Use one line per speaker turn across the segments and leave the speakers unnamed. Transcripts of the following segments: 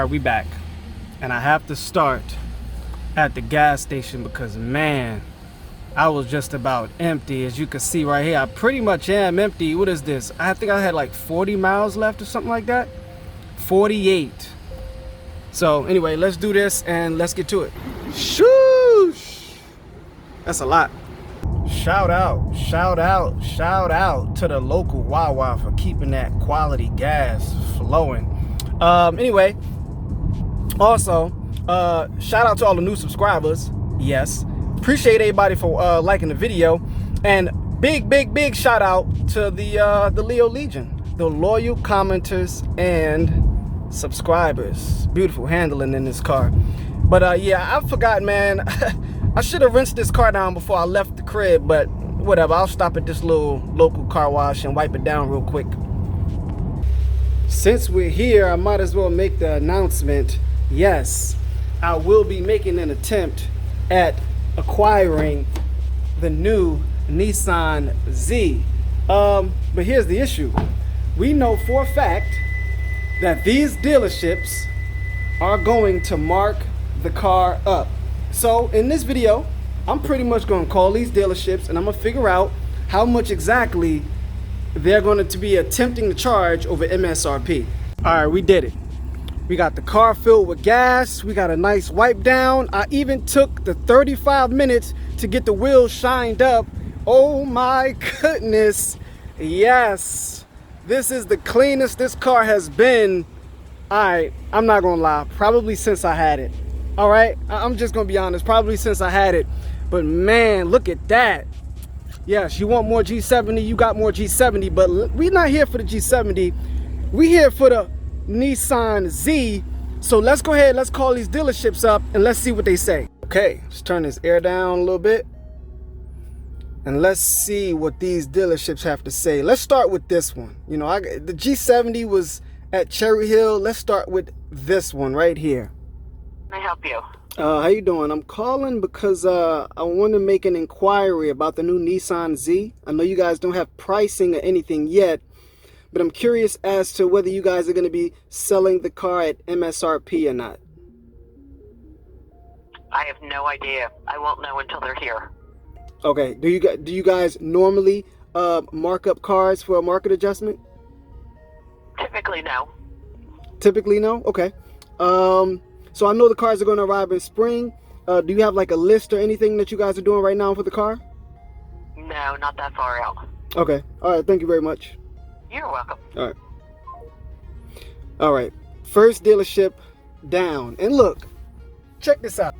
All right, we back. And I have to start at the gas station because, man, I was just about empty. As you can see right here, I pretty much am empty. What is this? I think I had like 40 miles left or something like that. 48. So anyway, let's do this and let's get to it. Shoosh! That's a lot. Shout out to the local Wawa for keeping that quality gas flowing. Anyway, also, shout out to all the new subscribers. Yes. Appreciate everybody for liking the video. And big shout out to the Leo Legion, the loyal commenters and subscribers. Beautiful handling in this car. But yeah, I forgot, man. I should have rinsed this car down before I left the crib, but whatever. I'll stop at this little local car wash and wipe it down real quick. Since we're here, I might as well make the announcement. Yes, I will be making an attempt at acquiring the new Nissan Z. But here's the issue. We know for a fact that these dealerships are going to mark the car up. So in this video, I'm pretty much going to call these dealerships and I'm going to figure out how much exactly they're going to be attempting to charge over MSRP. All right, we did it. We got the car filled with gas. We got a nice wipe down. I even took the 35 minutes to get the wheels shined up. Oh my goodness. Yes. This is the cleanest this car has been. I'm not going to lie. Probably since I had it. All right. I'm just going to be honest. Probably since I had it. But man, look at that. Yes, you want more G70, you got more G70, but we're not here for the G70. We're here for the Nissan Z. So let's go ahead, let's call these dealerships up and let's see what they say. Okay, let's turn this air down a little bit. And let's see what these dealerships have to say. Let's start with this one. You know, the G70 was at Cherry Hill. Let's start with this one right here.
Can I help you?
How you doing? I'm calling because I want to make an inquiry about the new Nissan Z. I know you guys don't have pricing or anything yet, but I'm curious as to whether you guys are going to be selling the car at MSRP or not.
I have no idea. I won't know until they're here.
Okay. Do you guys normally mark up cars for a market adjustment?
Typically, no.
Typically, no? Okay. So I know the cars are going to arrive in spring. Do you have like a list or anything that you guys are doing right now for the car?
No, not that far out.
Okay. All right. Thank you very much.
You're welcome.
All right. All right. First dealership down. And look, check this out.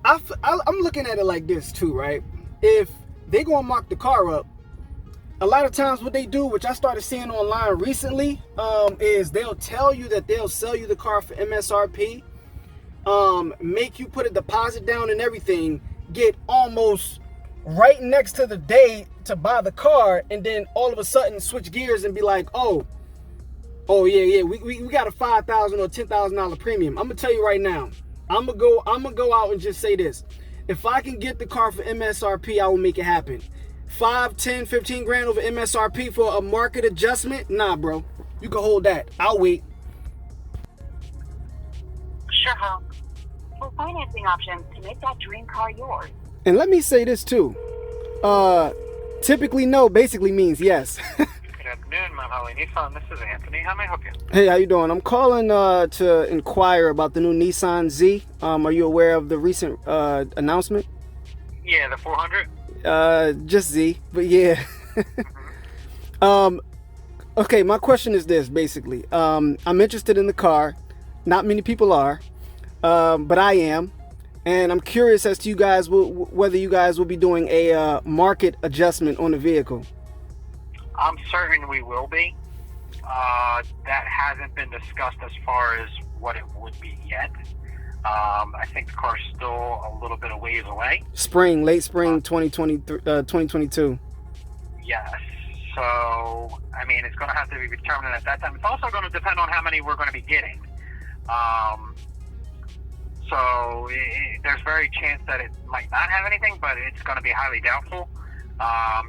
I'm looking at it like this too, right? If they going to mark the car up, a lot of times what they do, which I started seeing online recently, is they'll tell you that they'll sell you the car for MSRP, make you put a deposit down and everything, get almost right next to the day to buy the car, and then all of a sudden switch gears and be like, oh yeah, we got a $5,000 or $10,000 premium. I'm gonna tell you right now, I'm gonna go out and just say this: if I can get the car for MSRP, I will make it happen. 5, 10, 15 grand over MSRP for a market adjustment? Nah, bro. You can hold that. I'll wait.
Sure, Hal. For financing options to make that dream car yours.
And let me say this too. Typically no basically means yes.
Good afternoon, Mount Holly Nissan. This is Anthony. How may I help you?
Hey, how you doing? I'm calling to inquire about the new Nissan Z. Are you aware of the recent announcement?
Yeah, the 400.
Just Z, but yeah. Okay, my question is this, basically. I'm interested in the car. Not many people are, but I am. And I'm curious as to whether you guys will be doing a market adjustment on the vehicle.
I'm certain we will be. That hasn't been discussed as far as what it would be yet. I think the car's still a little bit of ways away. Late spring 2022. Yes. So, I mean, it's going to have to be determined at that time. It's also going to depend on how many we're going to be getting. So there's very chance that it might not have anything, but it's going to be highly doubtful.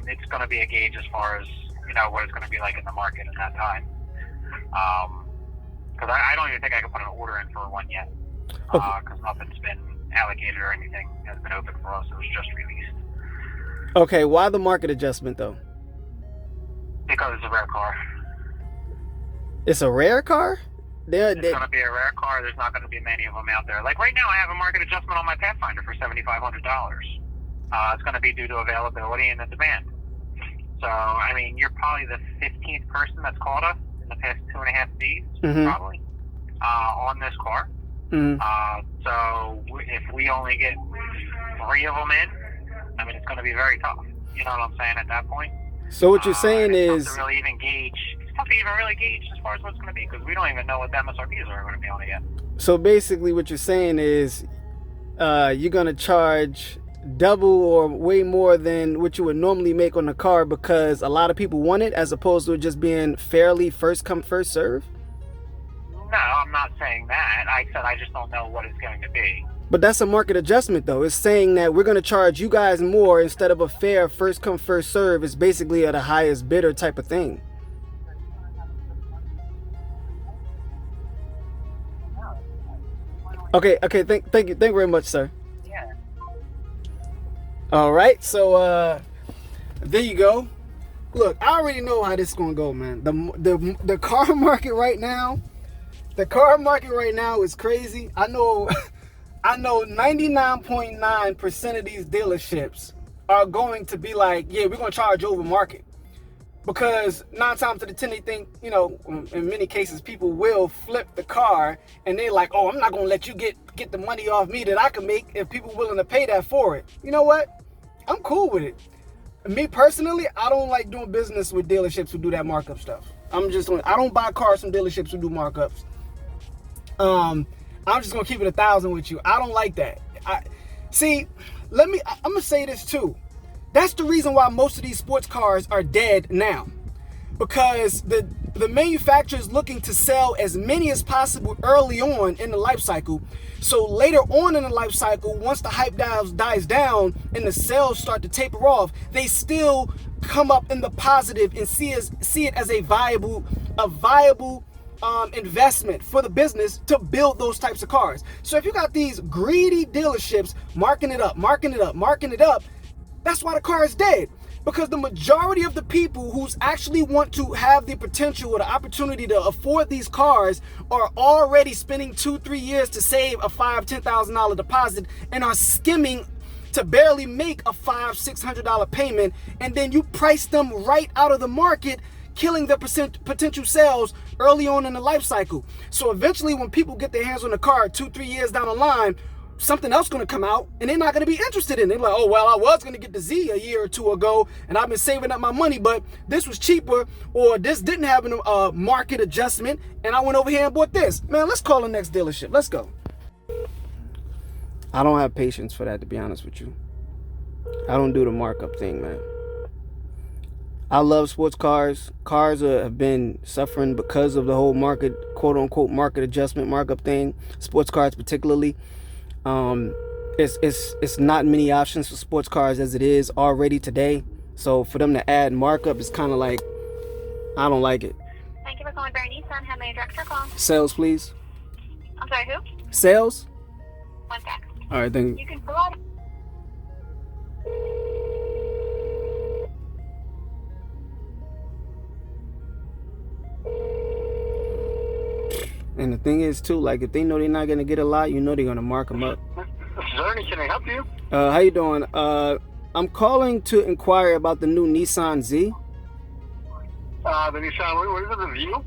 It's going to be a gauge as far as, what it's going to be like in the market at that time. because I don't even think I can put an order in for one yet. Because nothing's been allocated or anything has been open for us. It was just released.
Okay, why the market adjustment though?
Because it's a rare car.
It's a rare car?
It's going to be a rare car. There's not going to be many of them out there. Like right now, I have a market adjustment on my Pathfinder for $7,500. It's going to be due to availability and the demand. So, I mean, you're probably the 15th person that's called us in the past 2.5 days, probably, on this car. So, if we only get 3 of them in, I mean, it's going to be very tough. You know what I'm saying at that point?
So what you're saying is...
It's tough to really even gauge. It's tough to even really gauge as far as what's going to be, because we don't even know what the MSRPs are going to be on it yet.
So basically what you're saying is you're going to charge double or way more than what you would normally make on the car because a lot of people want it, as opposed to it just being fairly first come, first serve?
No, I'm not saying that. I said I just don't know what it's going to be.
But that's a market adjustment, though. It's saying that we're going to charge you guys more instead of a fair first come, first serve. It's basically at a highest bidder type of thing. Okay. Thank you very much, sir.
Yeah.
All right. So there you go. Look, I already know how this is going to go, man. The car market right now. The car market right now is crazy. I know 99.9% of these dealerships are going to be like, yeah, we're going to charge over market. Because 9 times out of 10, they think, you know, in many cases, people will flip the car and they're like, oh, I'm not going to let you get the money off me that I can make if people willing to pay that for it. You know what? I'm cool with it. Me personally, I don't like doing business with dealerships who do that markup stuff. I don't buy cars from dealerships who do markups. I'm just gonna keep it 1,000 with you. I don't like that. I'm gonna say this too. That's the reason why most of these sports cars are dead now, because the manufacturer is looking to sell as many as possible early on in the life cycle. So later on in the life cycle, once the hype dies down and the sales start to taper off, they still come up in the positive and see it as a viable investment for the business to build those types of cars. So if you got these greedy dealerships marking it up, that's why the car is dead. Because the majority of the people who's actually want to have the potential or the opportunity to afford these cars are already spending 2-3 years to save a $5,000-$10,000 deposit and are skimming to barely make a $500-$600 payment, and then you price them right out of the market, killing their potential sales early on in the life cycle. So eventually when people get their hands on the car 2-3 years down the line, something else going to come out and they're not going to be interested in it. They're like, oh, well, I was going to get the Z a year or 2 ago and I've been saving up my money, but this was cheaper, or this didn't have a market adjustment and I went over here and bought this. Man, let's call the next dealership. Let's go. I don't have patience for that, to be honest with you. I don't do the markup thing, man. I love sports cars. Cars have been suffering because of the whole market, quote unquote, market adjustment, markup thing. Sports cars particularly. It's not many options for sports cars as it is already today. So for them to add markup is kind of like, I don't like it.
Thank you for calling Barry Nissan. How may I direct your call?
Sales, please.
I'm sorry, who?
Sales?
One sec.
All right, thank you.
You can provide.
And the thing is too, like if they know they're not gonna get a lot, you know they're gonna mark them up.
This is Ernie. Can I help you?
How you doing? I'm calling to inquire about the new Nissan Z.
The Nissan. What is it? The View?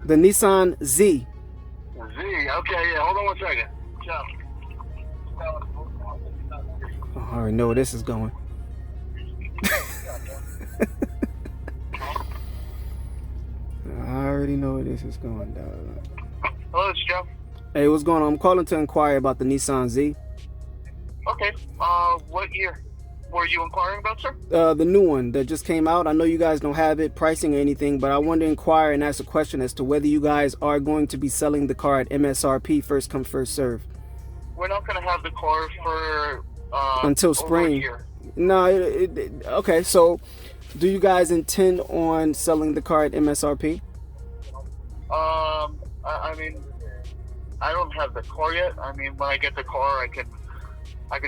The Nissan Z.
Z. Okay. Yeah. Hold on 1 second. Ciao.
Oh, I already know where this is going. I already know where this is going, dog.
Hello, it's Joe.
Hey, what's going on? I'm calling to inquire about the Nissan Z.
Okay. What year were you inquiring about, sir?
The new one that just came out. I know you guys don't have it, pricing or anything, but I wanted to inquire and ask a question as to whether you guys are going to be selling the car at MSRP, first come, first serve.
We're not going to have the car for
until spring. No, okay. So, do you guys intend on selling the car at MSRP?
I mean, I don't have the car yet. I mean, when I get the car, I can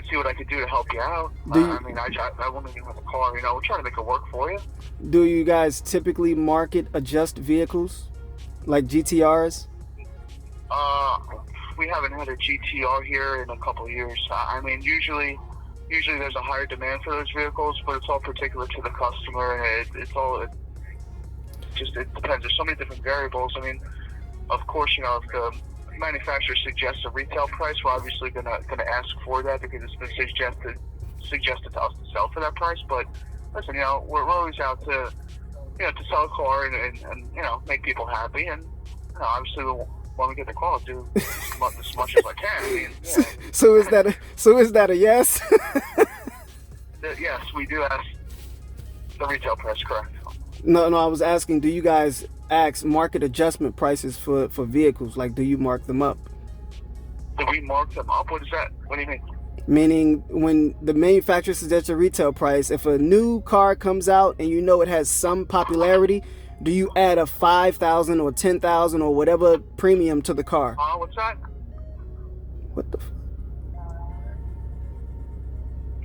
see what I can do to help you out. I mean, I want to have a car. You know, we're trying to make it work for you.
Do you guys typically market adjust vehicles like GTRs?
We haven't had a GTR here in a couple of years. I mean, usually there's a higher demand for those vehicles, but it's all particular to the customer, and it depends. There's so many different variables. I mean, of course, you know, if the manufacturer suggests a retail price, we're obviously gonna ask for that because it's been suggested to us to sell for that price. But listen, you know, we're always out to, you know, to sell a car and you know, make people happy, and you know, obviously when we get the car, I'll do as much as I can. I mean, you know.
So is that a yes?
Yes, we do ask the retail price, correct?
No, I was asking, do you guys ask market adjustment prices for vehicles? Like, do you mark them up?
Do we mark them up? What is that? What do you mean?
Meaning, when the manufacturer suggests a retail price, if a new car comes out and you know it has some popularity, do you add a $5,000 or $10,000 or whatever premium to the car?
What's that?
What the?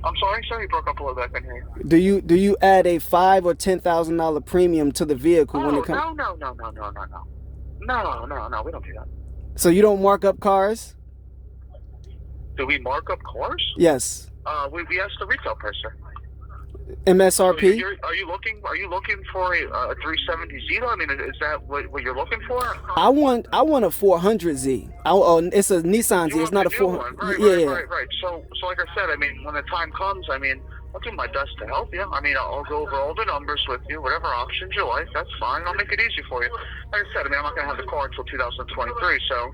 I'm sorry, sir. You broke up a little bit. I couldn't hear you.
Do you add a $5,000 or $10,000 premium to the vehicle when it comes?
No. No. We don't do that.
So you don't mark up cars?
Do we mark up cars?
Yes.
We ask the retail price, sir.
MSRP?
So are you looking for a 370 Zeta? I mean, is that what you're looking for?
I want a 400Z. It's a Nissan Z. It's not a 400.
Right. So like I said, I mean, when the time comes, I mean, I'll do my best to help you. I mean, I'll go over all the numbers with you, whatever options you like. That's fine. I'll make it easy for you. Like I said, I mean, I'm not going to have the car until 2023. So,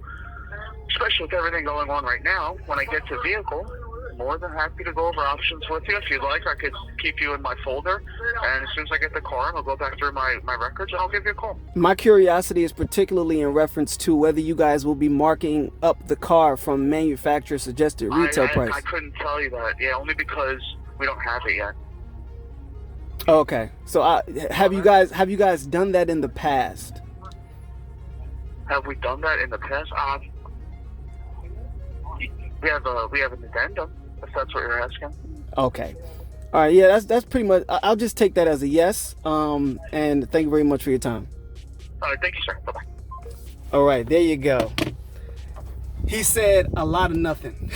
especially with everything going on right now, when I get to vehicle, more than happy to go over options with you. If you'd like, I could keep you in my folder, and as soon as I get the car, I'll go back through my records and I'll give you a call.
My curiosity is particularly in reference to whether you guys will be marking up the car from manufacturer suggested retail price.
I couldn't tell you that. Yeah, only because we don't have it yet.
Okay, so have you guys done that in the past?
Have we done that in the past? We have an addendum, if that's what you're asking.
Okay. All right. Yeah, that's pretty much. I'll just take that as a yes. And thank you very much for your time.
All right. Thank you, sir. Bye-bye.
All right. There you go. He said a lot of nothing.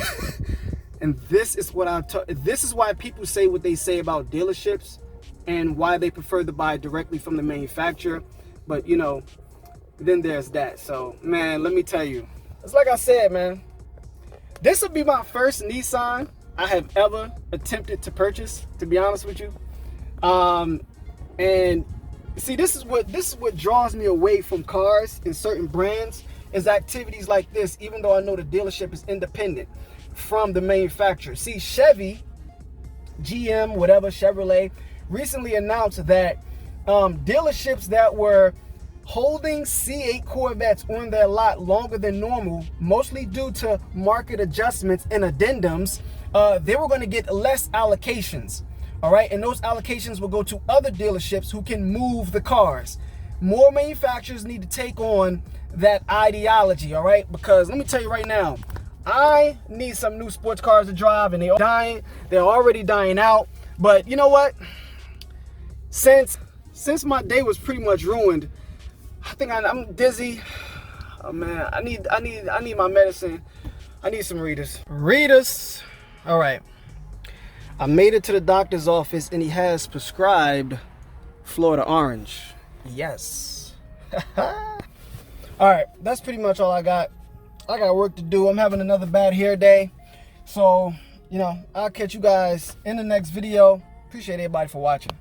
And this is what this is why people say what they say about dealerships and why they prefer to buy directly from the manufacturer. But, you know, then there's that. So, man, let me tell you. It's like I said, man. This will be my first Nissan I have ever attempted to purchase, to be honest with you. And see, this is what draws me away from cars and certain brands is activities like this, even though I know the dealership is independent from the manufacturer. See, Chevy, GM, whatever, Chevrolet, recently announced that dealerships that were holding C8 Corvettes on their lot longer than normal, mostly due to market adjustments and addendums, they were going to get less allocations. All right, and those allocations will go to other dealerships who can move the cars. More manufacturers need to take on that ideology, all right? Because let me tell you right now, I need some new sports cars to drive, and they're already dying out. But you know what? Since my day was pretty much ruined, I think I'm dizzy. Oh man, I need my medicine. I need some Ritas. All right. I made it to the doctor's office and he has prescribed Florida Orange. Yes. All right, that's pretty much all I got. I got work to do. I'm having another bad hair day. So, you know, I'll catch you guys in the next video. Appreciate everybody for watching.